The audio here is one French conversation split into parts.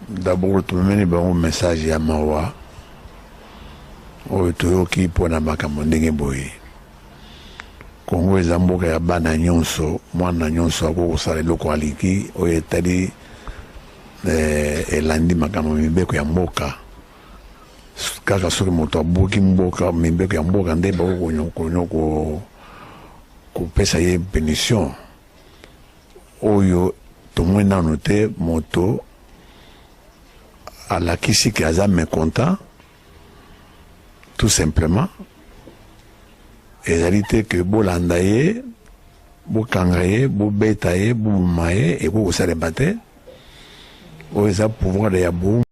D'abord, tu me mets un message à Mawa. Oyotoyoki pona makambo ndenge boye. Kongo eza mboka ya bana nyonso, mwana nyonso akokosala eloko aliki oyo etali elandi makambo mibeko ya mboka. Kaka soki moto abuki mboka mibeko ya mboka nde bakokonya kopesa ye pénition oyo tomoi nano te moto alakisi ke aza mécontent tout simplement ezali te ke bolanda ye bokanga ye bobeta ye bobuma ye ekokosalema te oyo eza pouvoir ya boum.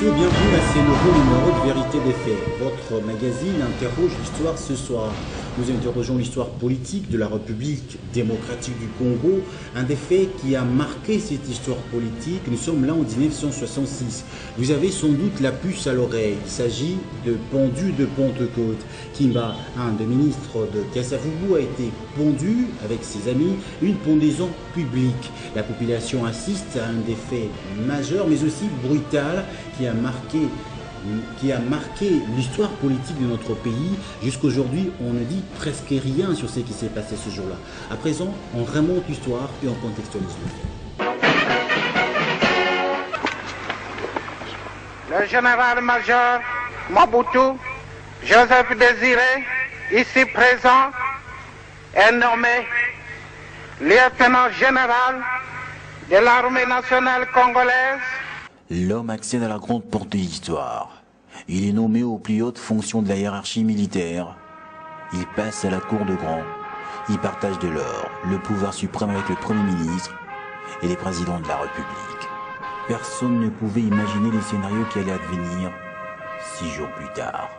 Bienvenue à ce nouveau numéro de Vérité des Faits. Votre magazine interroge l'histoire ce soir. Nous interrogeons l'histoire politique de la République démocratique du Congo, un des faits qui a marqué cette histoire politique. Nous sommes là en 1966. Vous avez sans doute la puce à l'oreille. Il s'agit de pendu de Pentecôte. Kimba, un des ministres de Kassavubu, a été pendu avec ses amis, une pendaison publique. La population assiste à un des faits majeurs, mais aussi brutal, qui a marqué l'histoire politique de notre pays. Jusqu'aujourd'hui, on ne dit presque rien sur ce qui s'est passé ce jour-là. À présent, on remonte l'histoire et on contextualise le fait. Le général-major Mobutu Joseph Désiré, ici présent, est nommé lieutenant général de l'armée nationale congolaise. L'homme accède à la grande porte de l'histoire. Il est nommé aux plus hautes fonctions de la hiérarchie militaire. Il passe à la cour de grand. Il partage de l'or, le pouvoir suprême avec le Premier ministre et les présidents de la République. Personne ne pouvait imaginer les scénarios qui allaient advenir 6 jours plus tard.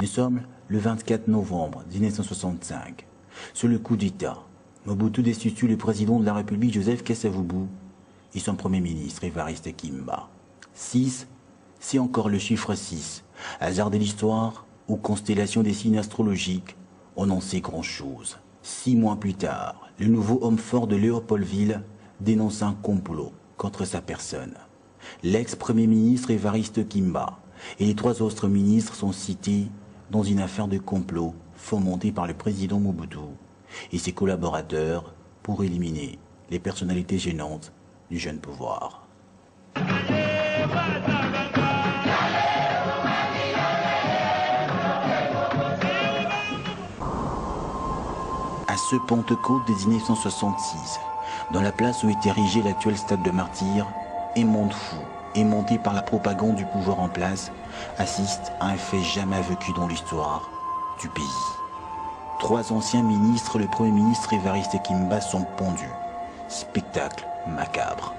Nous sommes le 24 novembre 1965. Sous le coup d'État, Mobutu destitue le président de la République Joseph Kassavubu et son premier ministre Évariste Kimba. 6, c'est encore le chiffre 6. Hasard de l'histoire ou constellation des signes astrologiques, on n'en sait grand-chose. 6 mois plus tard, le nouveau homme fort de Léopoldville dénonce un complot contre sa personne. L'ex-premier ministre Évariste Kimba et les 3 autres ministres sont cités dans une affaire de complot fomentée par le président Mobutu et ses collaborateurs pour éliminer les personnalités gênantes du jeune pouvoir. À ce Pentecôte de 1966, dans la place où est érigé l'actuel stade de Martyrs, un monde fou, aimanté par la propagande du pouvoir en place, assiste à un fait jamais vécu dans l'histoire du pays. 3 anciens ministres, le Premier ministre Évariste Kimba, sont pendus. Spectacle macabre.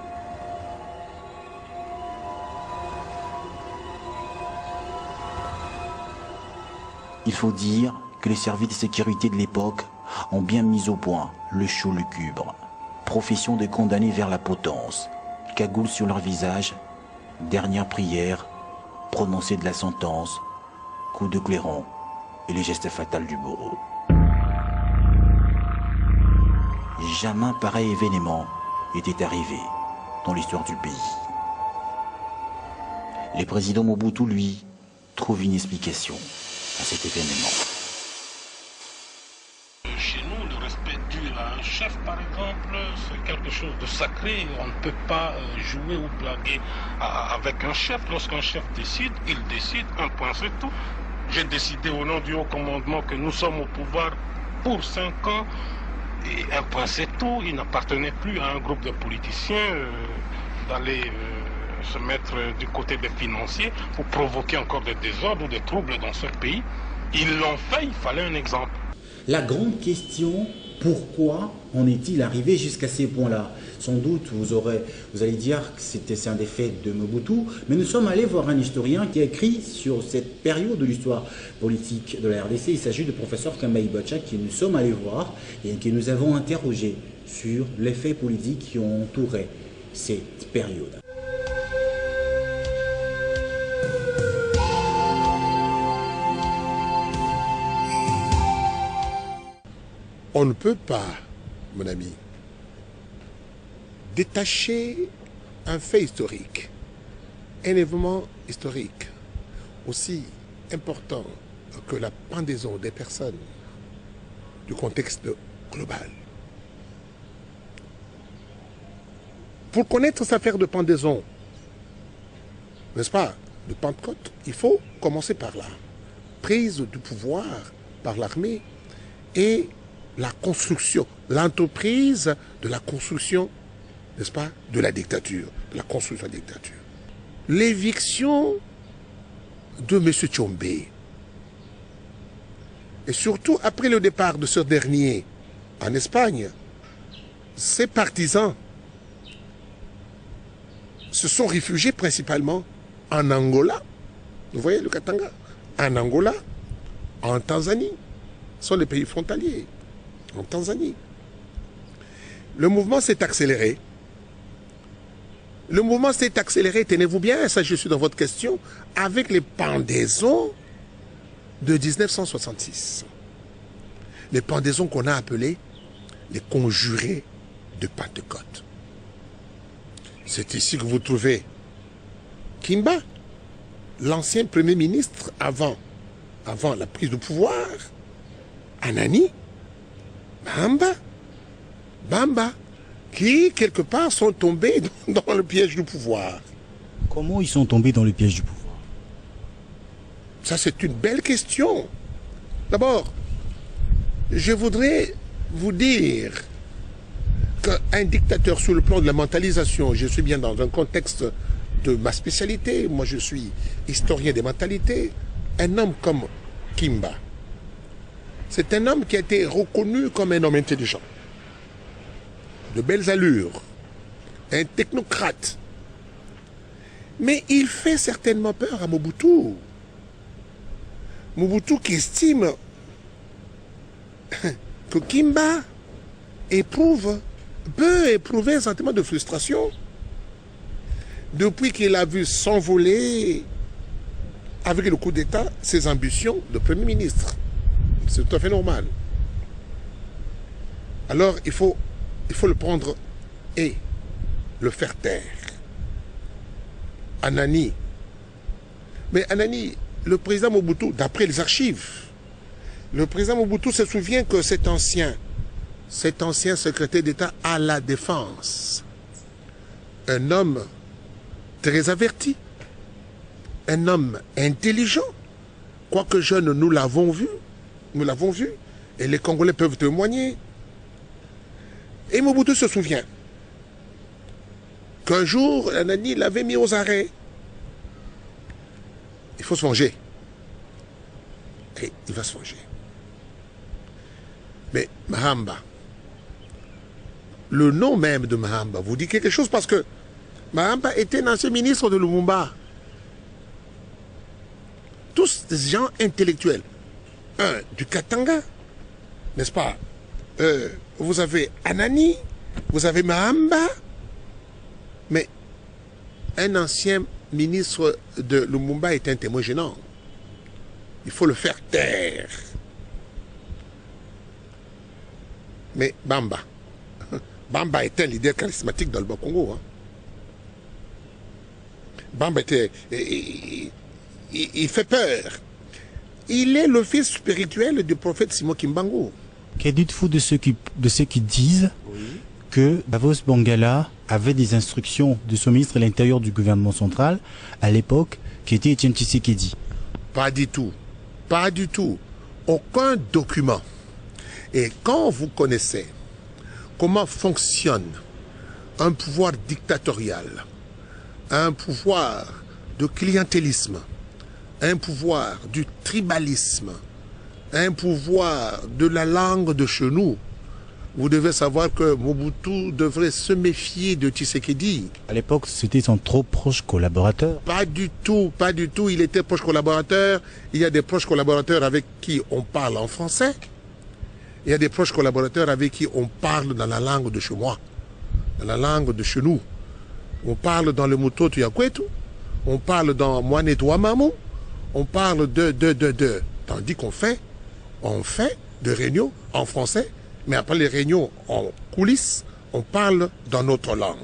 Il faut dire que les services de sécurité de l'époque ont bien mis au point le show lugubre. Profession de condamnés vers la potence, cagoule sur leur visage, dernière prière, prononcée de la sentence, coup de clairon et le geste fatal du bourreau. Jamais pareil événement était arrivé dans l'histoire du pays. Le président Mobutu, lui, trouve une explication à cet événement. Chez nous, le respect dû à un chef, par exemple, c'est quelque chose de sacré. On ne peut pas jouer ou blaguer avec un chef. Lorsqu'un chef décide, il décide, un point c'est tout. J'ai décidé au nom du haut commandement que nous sommes au pouvoir pour 5 ans. Et un point c'est tout, il n'appartenait plus à un groupe de politiciens. d'aller se mettre du côté des financiers pour provoquer encore des désordres ou des troubles dans ce pays. Ils l'ont fait, il fallait un exemple. La grande question, pourquoi en est-il arrivé jusqu'à ces points-là? Sans doute, vous allez dire que c'est un des faits de Mobutu, mais nous sommes allés voir un historien qui a écrit sur cette période de l'histoire politique de la RDC. Il s'agit du professeur Kamba Ibacha, qui nous sommes allés voir et qui nous avons interrogé sur les faits politiques qui ont entouré cette période. On ne peut pas, mon ami, détacher un fait historique, un événement historique aussi important que la pendaison des personnes du contexte global. Pour connaître cette affaire de pendaison, n'est-ce pas, de Pentecôte, il faut commencer par là. Prise du pouvoir par l'armée et la construction, l'entreprise de la construction, n'est-ce pas, de la dictature, de la construction de la dictature. L'éviction de M. Tchombe, et surtout après le départ de ce dernier en Espagne, ses partisans se sont réfugiés principalement en Angola, vous voyez le Katanga, en Angola, en Tanzanie, ce sont les pays frontaliers. En Tanzanie. Le mouvement s'est accéléré. Le mouvement s'est accéléré, tenez-vous bien, ça je suis dans votre question, avec les pendaisons de 1966. Les pendaisons qu'on a appelées les conjurés de Pentecôte. C'est ici que vous trouvez Kimba, l'ancien premier ministre avant la prise de pouvoir, Anani, Bamba, qui quelque part sont tombés dans le piège du pouvoir. Comment ils sont tombés dans le piège du pouvoir? Ça, c'est une belle question. D'abord, je voudrais vous dire qu'un dictateur sur le plan de la mentalisation, je suis bien dans un contexte de ma spécialité, moi je suis historien des mentalités, un homme comme Kimba, c'est un homme qui a été reconnu comme un homme intelligent, de belles allures, un technocrate. Mais il fait certainement peur à Mobutu. Mobutu qui estime que Kimba peut éprouver un sentiment de frustration depuis qu'il a vu s'envoler avec le coup d'État ses ambitions de Premier ministre. C'est tout à fait normal. Alors, il faut le prendre et le faire taire. Anani. Mais Anani, le président Mobutu, d'après les archives, le président Mobutu se souvient que cet ancien secrétaire d'État à la défense, un homme très averti, un homme intelligent, quoique jeune, nous l'avons vu, et les Congolais peuvent témoigner. Et Mobutu se souvient qu'un jour, Anani l'avait mis aux arrêts. Il faut se venger. Et il va se venger. Mais Mahamba, le nom même de Mahamba vous dit quelque chose parce que Mahamba était un ancien ministre de Lumumba. Tous des gens intellectuels. Un du Katanga, n'est-ce pas? Vous avez Anani, vous avez Mahamba, mais un ancien ministre de Lumumba est un témoin gênant. Il faut le faire taire. Mais Bamba est un leader charismatique dans le Bas-Congo. Hein. Bamba était... Il fait peur. Il est le fils spirituel du prophète Simon Kimbangu. Que dites-vous de ceux qui disent que Davos Bangala avait des instructions de son ministre de l'Intérieur du gouvernement central à l'époque, qui était Etienne Tshisekedi? Pas du tout. Pas du tout. Aucun document. Et quand vous connaissez comment fonctionne un pouvoir dictatorial, un pouvoir de clientélisme, un pouvoir du tribalisme, un pouvoir de la langue de chez nous, vous devez savoir que Mobutu devrait se méfier de Tshisekedi. À l'époque, c'était son trop proche collaborateur. Pas du tout, pas du tout. Il était proche collaborateur. Il y a des proches collaborateurs avec qui on parle en français. Il y a des proches collaborateurs avec qui on parle dans la langue de chez moi, dans la langue de chez nous. On parle dans le Mutotu Yakwetu, on parle dans Mwanetu Wamamu, on parle de. Tandis on fait des réunions en français, mais après les réunions en coulisses, on parle dans notre langue.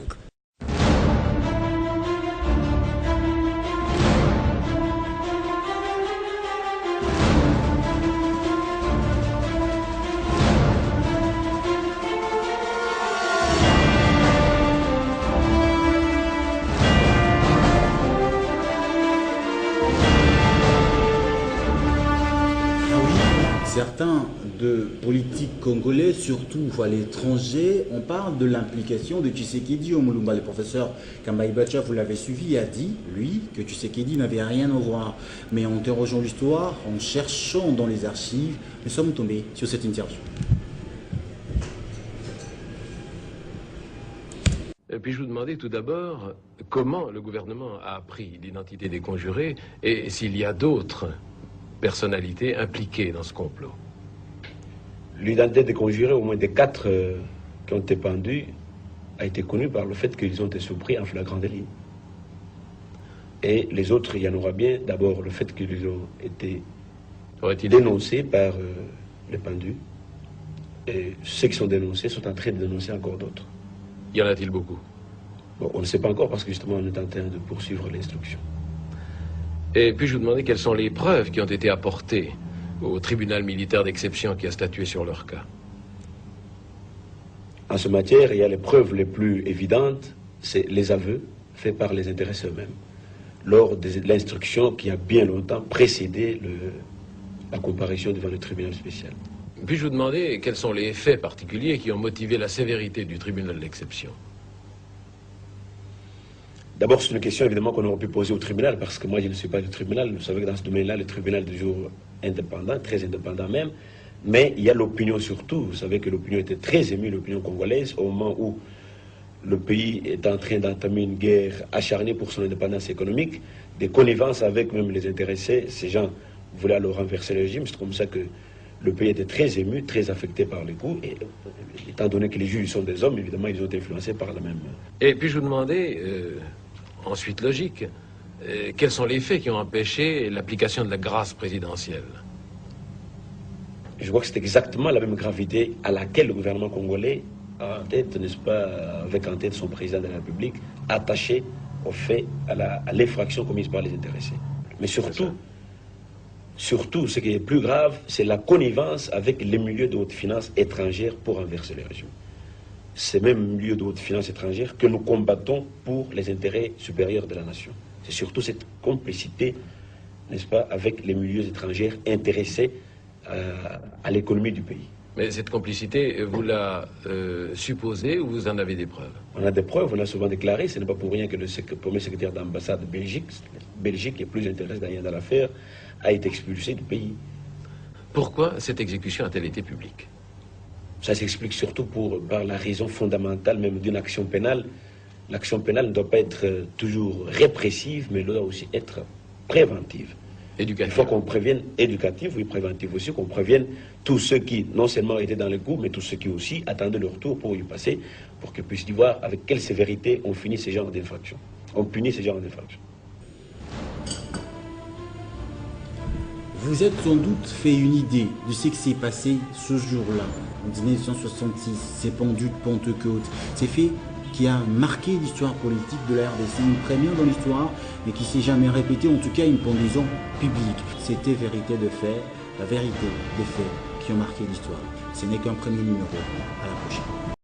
Certains de politiques congolais, surtout à l'étranger, on parle de l'implication de Tshisekedi au Mulumba. Le professeur Kamba Ibacha, vous l'avez suivi, a dit, lui, que Tshisekedi n'avait rien à voir. Mais en interrogeant l'histoire, en cherchant dans les archives, nous sommes tombés sur cette interview. Puis-je vous demander tout d'abord comment le gouvernement a appris l'identité des conjurés et s'il y a d'autres personnalités impliquées dans ce complot? L'identité des conjurés, au moins des 4 qui ont été pendus, a été connue par le fait qu'ils ont été surpris en flagrant délit. Et les autres, il y en aura bien. D'abord, le fait qu'ils ont été dénoncés par les pendus. Et ceux qui sont dénoncés sont en train de dénoncer encore d'autres. Y en a-t-il beaucoup? Bon, on ne sait pas encore parce que justement on est en train de poursuivre l'instruction. Et puis-je vous demander quelles sont les preuves qui ont été apportées au tribunal militaire d'exception qui a statué sur leur cas? En ce matière, il y a les preuves les plus évidentes, c'est les aveux faits par les intéressés eux-mêmes, lors de l'instruction qui a bien longtemps précédé la comparution devant le tribunal spécial. Puis-je vous demander quels sont les faits particuliers qui ont motivé la sévérité du tribunal d'exception? D'abord, c'est une question évidemment qu'on aurait pu poser au tribunal, parce que moi je ne suis pas du tribunal. Vous savez que dans ce domaine-là, le tribunal est toujours indépendant, très indépendant même. Mais il y a l'opinion surtout. Vous savez que l'opinion était très émue, l'opinion congolaise, au moment où le pays est en train d'entamer une guerre acharnée pour son indépendance économique, des connivences avec même les intéressés. Ces gens voulaient alors renverser le régime. C'est comme ça que le pays était très ému, très affecté par les coups. Et étant donné que les juges sont des hommes, évidemment, ils ont été influencés par la même... Et puis je vous demandais... Ensuite, logique, quels sont les faits qui ont empêché l'application de la grâce présidentielle? Je vois que c'est exactement la même gravité à laquelle le gouvernement congolais a en tête, n'est-ce pas, avec en tête son président de la République, attaché au fait, à l'infraction commise par les intéressés. Mais surtout, ce qui est plus grave, c'est la connivence avec les milieux de haute finance étrangères pour renverser les régimes. Ces mêmes milieux de haute finance étrangère que nous combattons pour les intérêts supérieurs de la nation. C'est surtout cette complicité, n'est-ce pas, avec les milieux étrangers intéressés à l'économie du pays. Mais cette complicité, vous la supposez ou vous en avez des preuves? On a des preuves, on a souvent déclaré. Ce n'est pas pour rien que le premier secrétaire d'ambassade de Belgique, qui est plus intéressé dans l'affaire, a été expulsé du pays. Pourquoi cette exécution a-t-elle été publique? Ça s'explique surtout par la raison fondamentale même d'une action pénale. L'action pénale ne doit pas être toujours répressive, mais elle doit aussi être préventive. Éducative. Il faut qu'on prévienne, éducative, oui, préventive aussi, qu'on prévienne tous ceux qui, non seulement étaient dans le coup, mais tous ceux qui aussi attendaient leur tour pour y passer, pour qu'ils puissent y voir avec quelle sévérité on finit ces genres d'infractions. On punit ces genres d'infractions. Vous êtes sans doute fait une idée de ce qui s'est passé ce jour-là, en 1966, ces pendus de Pentecôte, ces faits qui a marqué l'histoire politique de la RDC, une première dans l'histoire, mais qui ne s'est jamais répétée, en tout cas une pendaison publique. C'était vérité de faits, la vérité des faits qui ont marqué l'histoire. Ce n'est qu'un premier numéro. À la prochaine.